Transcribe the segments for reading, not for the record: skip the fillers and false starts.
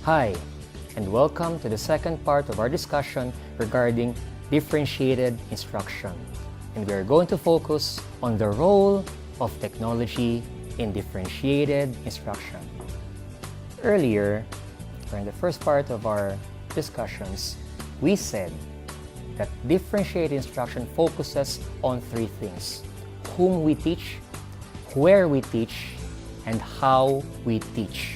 Hi, and welcome to the second part of our discussion regarding differentiated instruction. And we are going to focus on the role of technology in differentiated instruction. Earlier, during the first part of our discussions, we said that differentiated instruction focuses on three things: whom we teach, where we teach, and how we teach.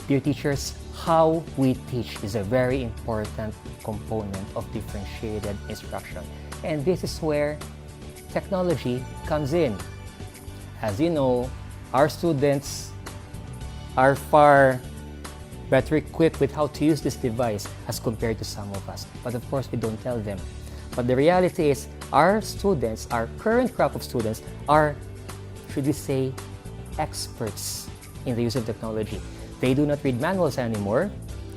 Dear teachers, how we teach is a very important component of differentiated instruction. And this is where technology comes in. As you know, our students are far better equipped with how to use this device as compared to some of us. But of course, we don't tell them. But the reality is, our students, our current crop of students, are, should we say, experts in the use of technology. They do not read manuals anymore.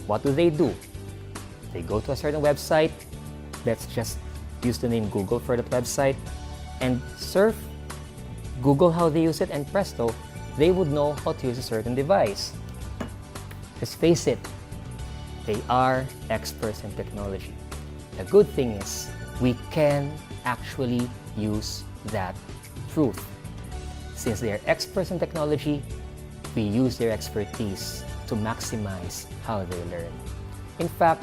What do? They go to a certain website. Let's just use the name Google for that website and surf, Google how they use it, and presto, they would know how to use a certain device. Let's face it, they are experts in technology. The good thing is, we can actually use that truth. Since they are experts in technology, we use their expertise to maximize how they learn. In fact,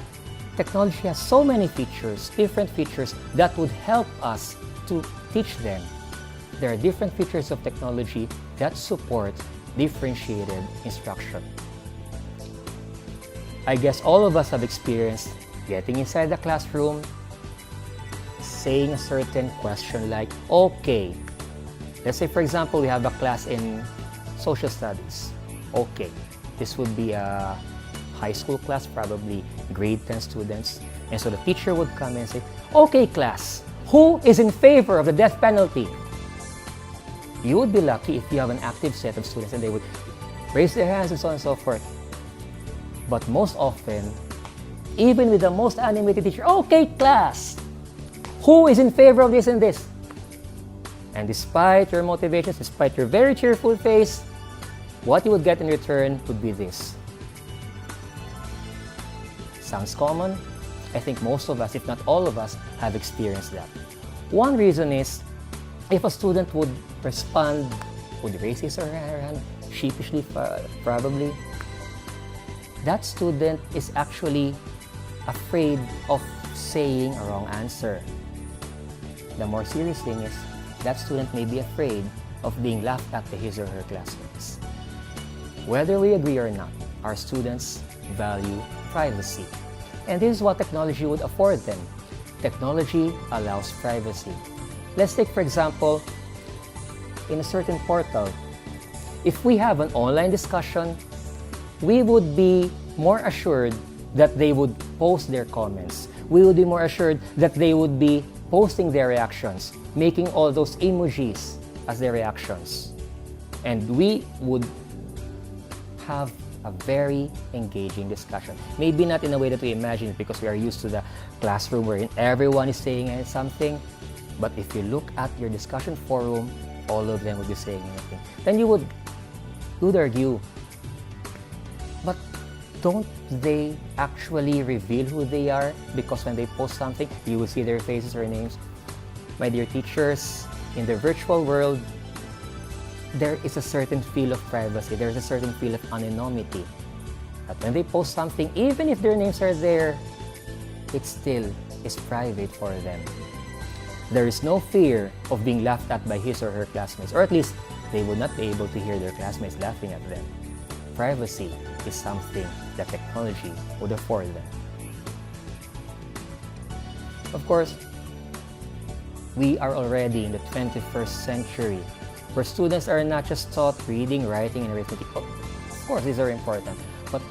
technology has so many features, different features that would help us to teach them. There are different features of technology that support differentiated instruction. I guess all of us have experienced getting inside the classroom, saying a certain question like, okay, let's say for example we have a class in social studies. Okay, this would be a high school class, probably grade 10 students. And so the teacher would come in and say, okay class, who is in favor of the death penalty? You would be lucky if you have an active set of students and they would raise their hands and so on and so forth. But most often, even with the most animated teacher, okay class, who is in favor of this and this? And despite your motivations, despite your very cheerful face, what you would get in return would be this. Sounds common? I think most of us, if not all of us, have experienced that. One reason is, if a student would respond, would raise his or her hand sheepishly, probably, that student is actually afraid of saying a wrong answer. The more serious thing is, that student may be afraid of being laughed at by his or her classmates. Whether we agree or not, our students value privacy. And this is what technology would afford them. Technology allows privacy. Let's take, for example, in a certain portal, if we have an online discussion, we would be more assured that they would post their comments. We would be more assured that they would be posting their reactions, making all those emojis as their reactions. And we would have a very engaging discussion. Maybe not in a way that we imagine it, because we are used to the classroom wherein everyone is saying something. But if you look at your discussion forum, all of them would be saying anything. Then you would argue, but don't they actually reveal who they are? Because when they post something, you will see their faces or names. My dear teachers, in the virtual world, there is a certain feel of privacy. There is a certain feel of anonymity. But when they post something, even if their names are there, it still is private for them. There is no fear of being laughed at by his or her classmates, or at least they would not be able to hear their classmates laughing at them. Privacy is something that technology would afford them. Of course, we are already in the 21st century, where students are not just taught reading, writing, and arithmetic. Of course, these are important. But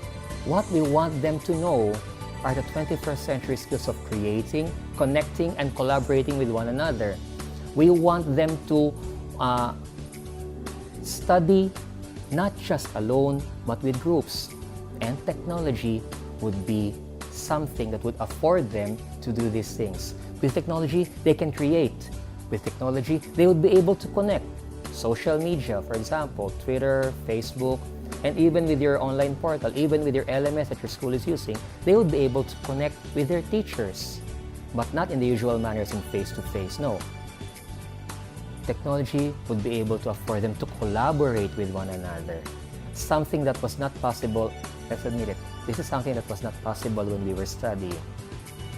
what we want them to know are the 21st century skills of creating, connecting, and collaborating with one another. We want them to study not just alone, but with groups. And technology would be something that would afford them to do these things. With technology, they can create. With technology, they would be able to connect. Social media, for example, Twitter, Facebook, And even with your online portal, even with your LMS that your school is using, they would be able to connect with their teachers, but not in the usual manners in face-to-face, no. Technology would be able to afford them to collaborate with one another. Something that was not possible, let's admit it, this is something that was not possible when we were studying.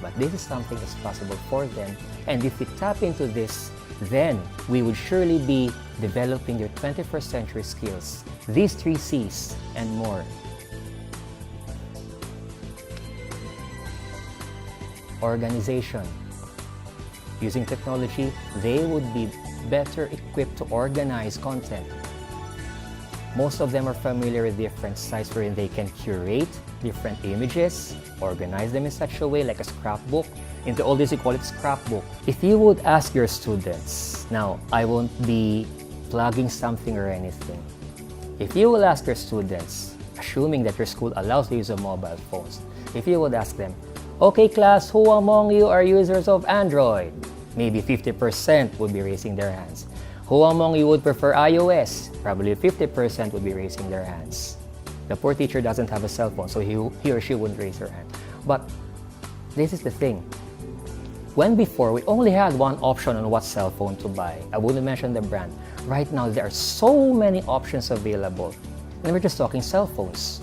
But this is something that's possible for them. And if we tap into this, then we would surely be developing your 21st century skills. These 3 C's and more. Organization. Using technology, they would be better equipped to organize content. Most of them are familiar with different sites wherein they can curate different images, organize them in such a way like a scrapbook. In the old days, we call it scrapbook. If you would ask your students, now I won't be plugging something or anything. If you will ask your students, assuming that your school allows the use of mobile phones, if you would ask them, okay class, who among you are users of Android? Maybe 50% would be raising their hands. Who among you would prefer iOS? Probably 50% would be raising their hands. The poor teacher doesn't have a cell phone, so he or she wouldn't raise their hand. But this is the thing. When before, we only had one option on what cell phone to buy. I wouldn't mention the brand. Right now, there are so many options available. And we're just talking cell phones.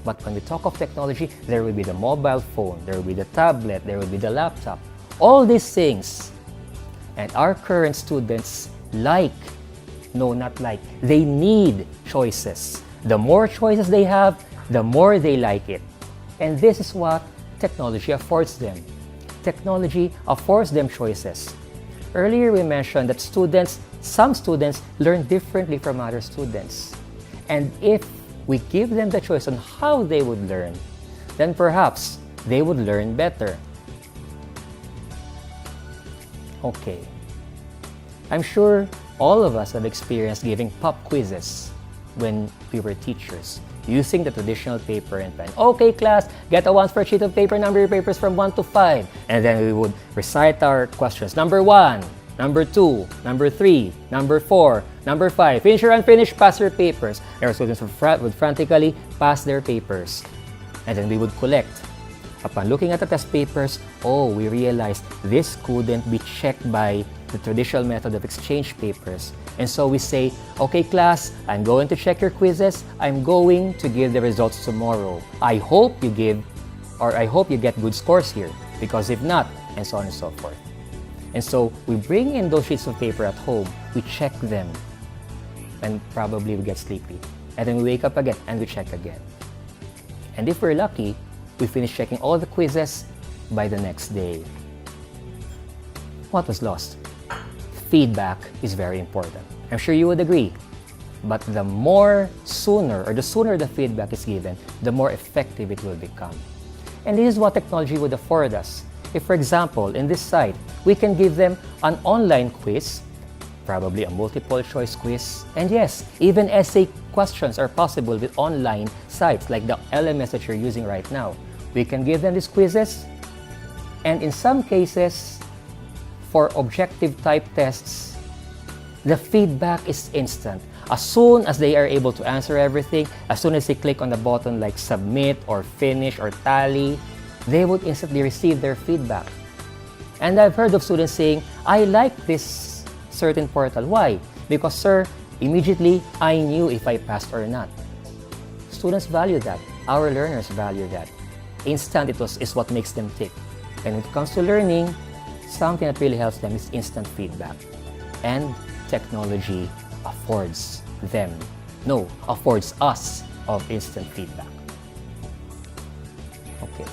But when we talk of technology, there will be the mobile phone, there will be the tablet, there will be the laptop. All these things. And our current students they need choices. The more choices they have, the more they like it. And this is what technology affords them. Technology affords them choices. Earlier we mentioned that some students learn differently from other students. And if we give them the choice on how they would learn, then perhaps they would learn better. Okay. I'm sure all of us have experienced giving pop quizzes when we were teachers, using the traditional paper and pen. Okay, class, get a one-spread sheet of paper, number your papers from 1 to 5. And then we would recite our questions. Number 1, number 2, number 3, number 4, number 5. Finish or unfinished, pass your papers. And our students would frantically pass their papers. And then we would collect. Upon looking at the test papers, we realized this couldn't be checked by the traditional method of exchange papers. And so we say, okay class, I'm going to check your quizzes. I'm going to give the results tomorrow. I hope you get good scores here, because if not, and so on and so forth. And so we bring in those sheets of paper at home, we check them, and probably we get sleepy. And then we wake up again and we check again. And if we're lucky, we finish checking all the quizzes by the next day. What was lost? Feedback is very important. I'm sure you would agree. But the sooner the feedback is given, the more effective it will become. And this is what technology would afford us. If, for example, in this site, we can give them an online quiz, probably a multiple choice quiz, and yes, even essay questions are possible with online sites like the LMS that you're using right now. We can give them these quizzes, and in some cases, for objective type tests, the feedback is instant. As soon as they are able to answer everything, as soon as they click on the button like submit or finish or tally, they would instantly receive their feedback. And I've heard of students saying, I like this certain portal. Why? Because, sir, immediately I knew if I passed or not. Students value that. Our learners value that. Instant is what makes them tick. And when it comes to learning, something that really helps them is instant feedback. And technology affords us of instant feedback. Okay.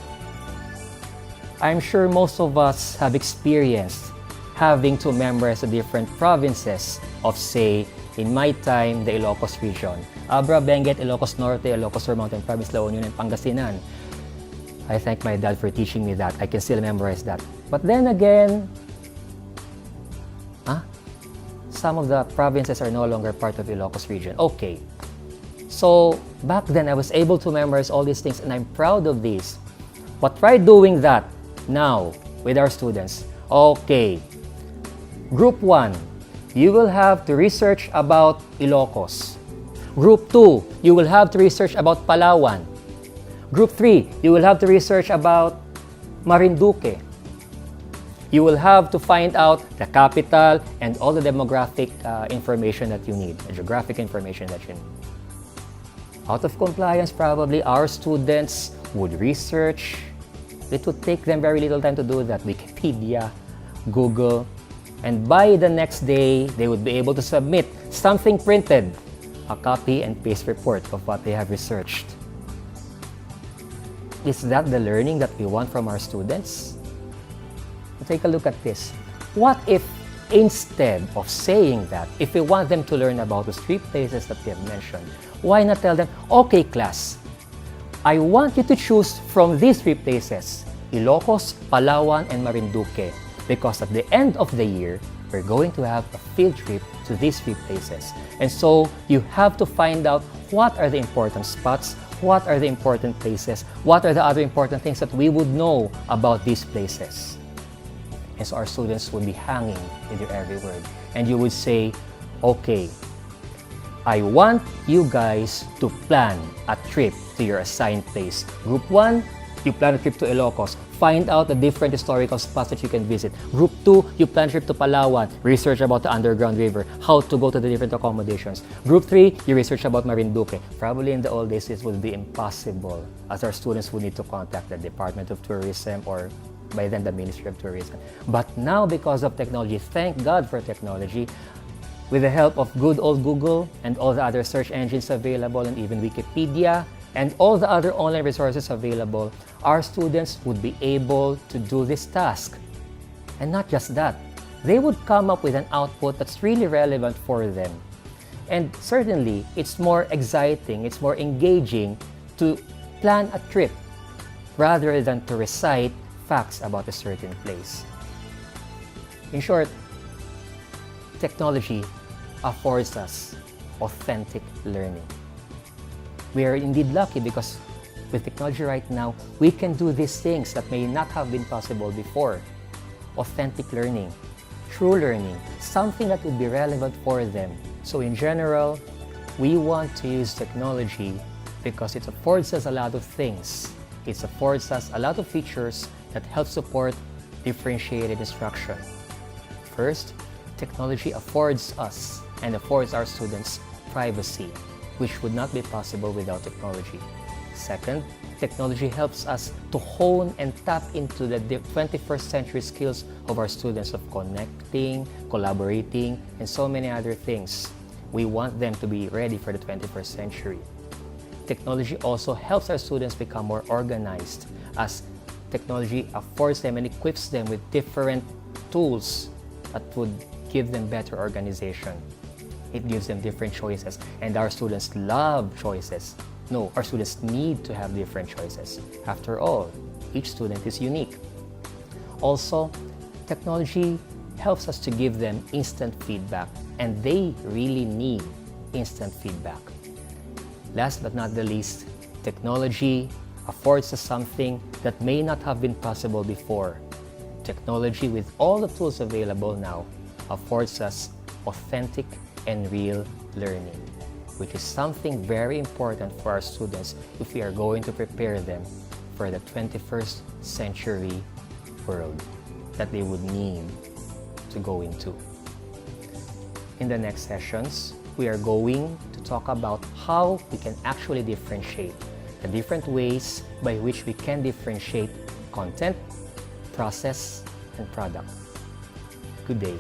I'm sure most of us have experienced having to memorize the different provinces of, say, in my time, the Ilocos region. Abra, Benguet, Ilocos Norte, Ilocos Sur, Mountain Province, La Union, and Pangasinan. I thank my dad for teaching me that. I can still memorize that. But then again, some of the provinces are no longer part of Ilocos region. Okay. So back then, I was able to memorize all these things, and I'm proud of these. But try doing that now with our students. Okay. Group 1, you will have to research about Ilocos. Group 2, you will have to research about Palawan. Group 3, you will have to research about Marinduque. You will have to find out the capital and all the demographic information that you need, the geographic information that you need. Out of compliance, probably our students would research. It would take them very little time to do that. Wikipedia, Google, and by the next day, they would be able to submit something printed, a copy and paste report of what they have researched. Is that the learning that we want from our students? Take a look at this. What if instead of saying that, if we want them to learn about those 3 places that we have mentioned, why not tell them, okay class, I want you to choose from these 3 places, Ilocos, Palawan, and Marinduque, because at the end of the year, we're going to have a field trip to these 3 places. And so you have to find out what are the important spots, what are the important places, what are the other important things that we would know about these places. And so our students would be hanging with your every word. And you would say, okay, I want you guys to plan a trip to your assigned place. Group 1, you plan a trip to Ilocos. Find out the different historical spots that you can visit. Group 2, you plan a trip to Palawan. Research about the underground river, how to go to the different accommodations. Group 3, you research about Marinduque. Probably in the old days, this would be impossible as our students would need to contact the Department of Tourism or by then the Ministry of Tourism. But now, because of technology, thank God for technology, with the help of good old Google and all the other search engines available and even Wikipedia and all the other online resources available, our students would be able to do this task. And not just that, they would come up with an output that's really relevant for them. And certainly, it's more exciting, it's more engaging to plan a trip rather than to recite facts about a certain place. In short, technology affords us authentic learning. We are indeed lucky because with technology right now, we can do these things that may not have been possible before. Authentic learning, true learning, something that would be relevant for them. So in general, we want to use technology because it affords us a lot of things. It affords us a lot of features that help support differentiated instruction. First, technology affords us and affords our students privacy, which would not be possible without technology. Second, technology helps us to hone and tap into the 21st century skills of our students of connecting, collaborating, and so many other things. We want them to be ready for the 21st century. Technology also helps our students become more organized as technology affords them and equips them with different tools that would give them better organization. It gives them different choices, and our students love choices. No, our students need to have different choices. After all, each student is unique. Also, technology helps us to give them instant feedback, and they really need instant feedback. Last but not the least, technology affords us something that may not have been possible before. Technology, with all the tools available now, affords us authentic and real learning, which is something very important for our students if we are going to prepare them for the 21st century world that they would need to go into. In the next sessions, we are going to talk about how we can actually differentiate the different ways by which we can differentiate content, process, and product. Good day.